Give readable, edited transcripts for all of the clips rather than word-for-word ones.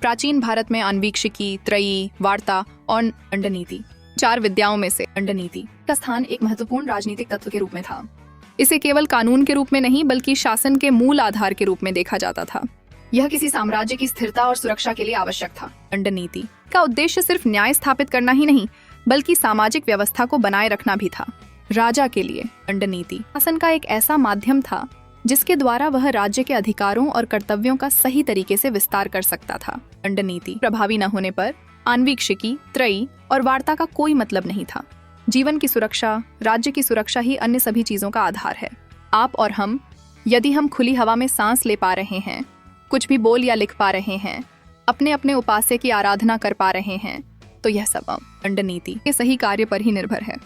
प्राचीन भारत में अन्वीक्षिकी, त्रयी, वार्ता और दंड नीति, 4 विद्याओं में से दंड नीति का स्थान एक महत्वपूर्ण राजनीतिक तत्व के रूप में था। इसे केवल कानून के रूप में नहीं बल्कि शासन के मूल आधार के रूप में देखा जाता था। यह किसी साम्राज्य की स्थिरता और सुरक्षा के लिए आवश्यक था। दंड नीति का उद्देश्य सिर्फ न्याय स्थापित करना ही नहीं बल्कि सामाजिक व्यवस्था को बनाए रखना भी था। राजा के लिए दंड नीति शासन का एक ऐसा माध्यम था जिसके द्वारा वह राज्य के अधिकारों और कर्तव्यों का सही तरीके से विस्तार कर सकता था। दंड नीति प्रभावी न होने पर अन्वीक्षिकी, त्रयी और वार्ता का कोई मतलब नहीं था। जीवन की सुरक्षा, राज्य की सुरक्षा ही अन्य सभी चीजों का आधार है। आप और हम, यदि हम खुली हवा में सांस ले पा रहे हैं, कुछ भी बोल या लिख पा रहे हैं, अपने अपने उपास्य की आराधना कर पा रहे हैं, तो यह सब दंड नीति के सही कार्य पर ही निर्भर है।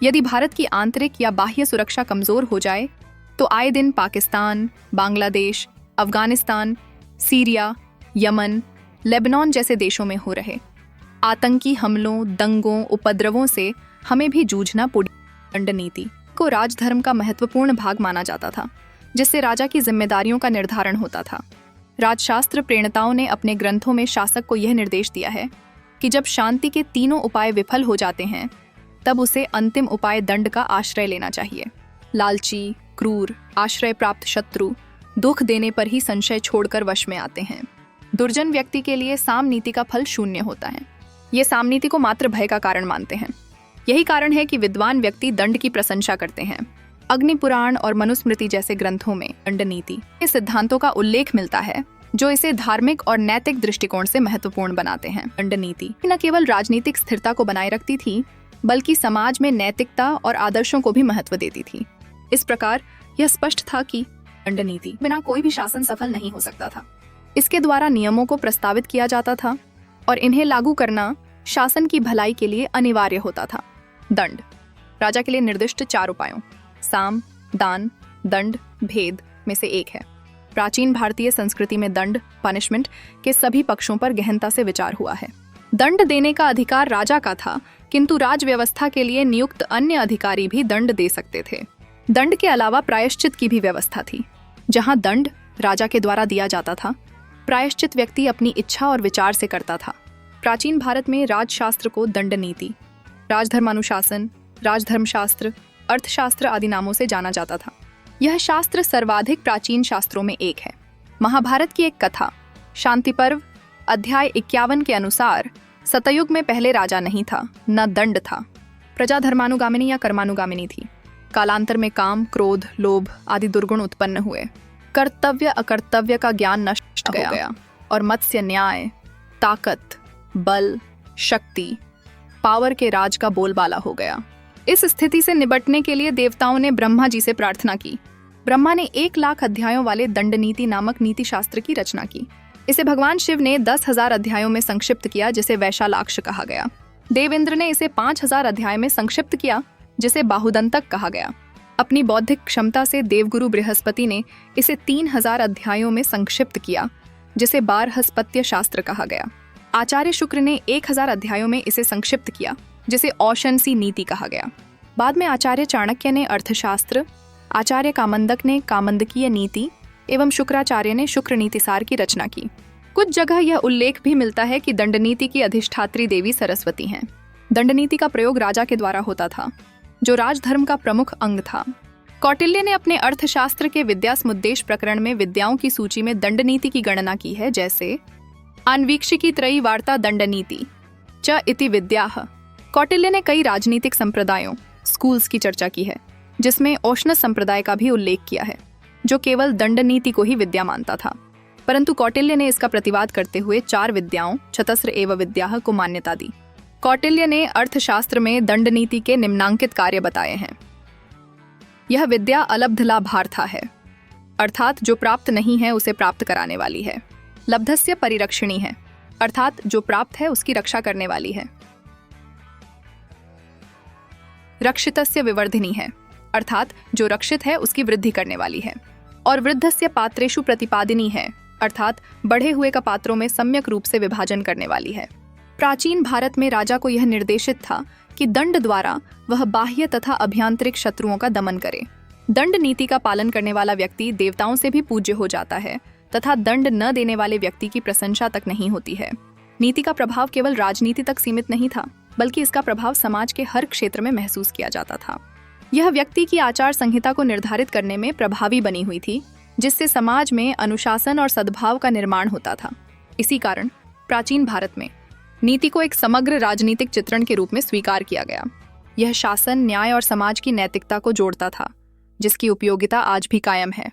यदि भारत की आंतरिक या बाह्य सुरक्षा कमजोर हो जाए तो आए दिन Pakistan, Bangladesh, Afghanistan, Syria, Yemen, Lebanon जैसे देशों में हो रहे आतंकी हमलों, दंगों, उपद्रवों से हमें भी जूझना पड़ी। दंड नीति को राजधर्म का महत्वपूर्ण भाग माना जाता था, जिससे राजा की जिम्मेदारियों का निर्धारण होता था। राजशास्त्र प्रणेताओं ने अपने ग्रंथों में शासक को यह निर्देश दिया है कि जब शांति के तीनों उपाय विफल हो जाते हैं तब उसे अंतिम उपाय दंड का आश्रय लेना चाहिए। लालची, क्रूर, आश्रय प्राप्त शत्रु दुख देने पर ही संशय छोड़कर वश में आते हैं। दुर्जन व्यक्ति के लिए साम नीति का फल शून्य होता है। ये साम नीति को मात्र भय का कारण मानते हैं। यही कारण है कि विद्वान व्यक्ति दंड की प्रशंसा करते हैं। अग्नि पुराण और मनुस्मृति जैसे ग्रंथों में दंड नीति के सिद्धांतों का उल्लेख मिलता है जो इसे धार्मिक और नैतिक दृष्टिकोण से महत्वपूर्ण बनाते हैं। दंड नीति न केवल राजनीतिक स्थिरता को बनाए रखती थी बल्कि समाज में नैतिकता और आदर्शों को भी महत्व देती थी। इस प्रकार यह स्पष्ट था कि दंड नीति बिना कोई भी शासन सफल नहीं हो सकता था। इसके द्वारा नियमों को प्रस्तावित किया जाता था और इन्हें लागू करना शासन की भलाई के लिए अनिवार्य होता था। दंड राजा के लिए निर्दिष्ट 4 उपायों साम, दान, दंड, भेद में से एक है। प्राचीन भारतीय संस्कृति में दंड, पनिशमेंट के सभी पक्षों पर गहनता से विचार हुआ है। दंड देने का अधिकार राजा का था, किंतु राज व्यवस्था के लिए नियुक्त अन्य अधिकारी भी दंड दे सकते थे। दंड के अलावा प्रायश्चित की भी व्यवस्था थी। जहां दंड राजा के द्वारा दिया जाता था, प्रायश्चित व्यक्ति अपनी इच्छा और विचार से करता था। प्राचीन भारत में राजशास्त्र को दंड नीति, राजधर्मानुशासन, राजधर्मशास्त्र, अर्थशास्त्र आदि नामों से जाना जाता था। यह शास्त्र सर्वाधिक प्राचीन शास्त्रों में एक है। महाभारत की एक कथा शांति पर्व अध्याय 51 के अनुसार सतयुग में पहले राजा नहीं था, न दंड था। प्रजा धर्मानुगामिनी या कर्मानुगामिनी थी। कालांतर में काम, क्रोध, लोभ आदि दुर्गुण उत्पन्न हुए। कर्तव्य अकर्तव्य का ज्ञान नष्ट हो गया और मत्स्य न्याय, ताकत, बल, शक्ति, पावर के राज का बोलबाला हो गया। इस स्थिति से निपटने के लिए देवताओं ने ब्रह्मा जी से प्रार्थना की। ब्रह्मा ने 1 लाख अध्यायों वाले दंड नीति नामक नीति शास्त्र की रचना की। इसे भगवान शिव ने 10,000 अध्यायों में संक्षिप्त किया, जिसे वैशालाक्ष कहा गया। देवेंद्र ने इसे 5,000 अध्याय में संक्षिप्त किया, जिसे बाहुदंतक कहा गया। अपनी बौद्धिक क्षमता से देवगुरु बृहस्पति ने इसे 3,000 अध्यायों में संक्षिप्त किया, जिसे बारहस्पत्य शास्त्र कहा गया। आचार्य शुक्र ने 1,000 अध्यायों में इसे संक्षिप्त किया, जिसे औशनसी नीति कहा गया। बाद में आचार्य चाणक्य ने अर्थशास्त्र, आचार्य कामंदक ने कामंदकीय नीति एवं शुक्राचार्य ने शुक्र नीतिसार की रचना की। कुछ जगह यह उल्लेख भी मिलता है कि दंड नीति की अधिष्ठात्री देवी सरस्वती हैं। दंड नीति का प्रयोग राजा के द्वारा होता था, जो राजधर्म का प्रमुख अंग था। कौटिल्य ने अपने अर्थशास्त्र के विद्यासमुद्देश प्रकरण में विद्याओं की सूची में दंड नीति की गणना की है, जैसे अन्वीक्षिकी, त्रयी, वार्ता, दंड नीति च इति विद्याः। कौटिल्य ने कई राजनीतिक संप्रदायों, स्कूल्स की चर्चा की है, जिसमें औशनस संप्रदाय का भी उल्लेख किया है, जो केवल दंड नीति को ही विद्या मानता था। परंतु कौटिल्य ने इसका प्रतिवाद करते हुए 4 विद्याओं चतस्र एव विद्याः को मान्यता दी। कौटिल्य ने अर्थशास्त्र में दंड नीति के निम्नांकित कार्य बताए हैं। यह विद्या अलब्ध लाभार्था है, अर्थात जो प्राप्त नहीं है उसे प्राप्त कराने वाली है। लब्धस्य परिरक्षिणी है, अर्थात जो प्राप्त है उसकी रक्षा करने वाली है। रक्षितस्य विवर्धिनी है, अर्थात जो रक्षित है उसकी वृद्धि करने वाली है। और वृद्धस्य पात्रेषु प्रतिपादिनी है, अर्थात बढ़े हुए का पात्रों में सम्यक रूप से विभाजन करने वाली है। प्राचीन भारत में राजा को यह निर्देशित था कि दंड द्वारा वह बाह्य तथा अभ्यंतरिक शत्रुओं का दमन करे। दंड नीति का पालन करने वाला व्यक्ति देवताओं से भी पूज्य हो जाता है तथा दंड न देने वाले व्यक्ति की प्रशंसा तक नहीं होती है। नीति का प्रभाव केवल राजनीति तक सीमित नहीं था, बल्कि इसका प्रभाव समाज के हर क्षेत्र में महसूस किया जाता था। यह व्यक्ति की आचार संहिता को निर्धारित करने में प्रभावी बनी हुई थी, जिससे समाज में अनुशासन और सद्भाव का निर्माण होता था। इसी कारण प्राचीन भारत में नीति को एक समग्र राजनीतिक चित्रण के रूप में स्वीकार किया गया। यह शासन, न्याय और समाज की नैतिकता को जोड़ता था, जिसकी उपयोगिता आज भी कायम है।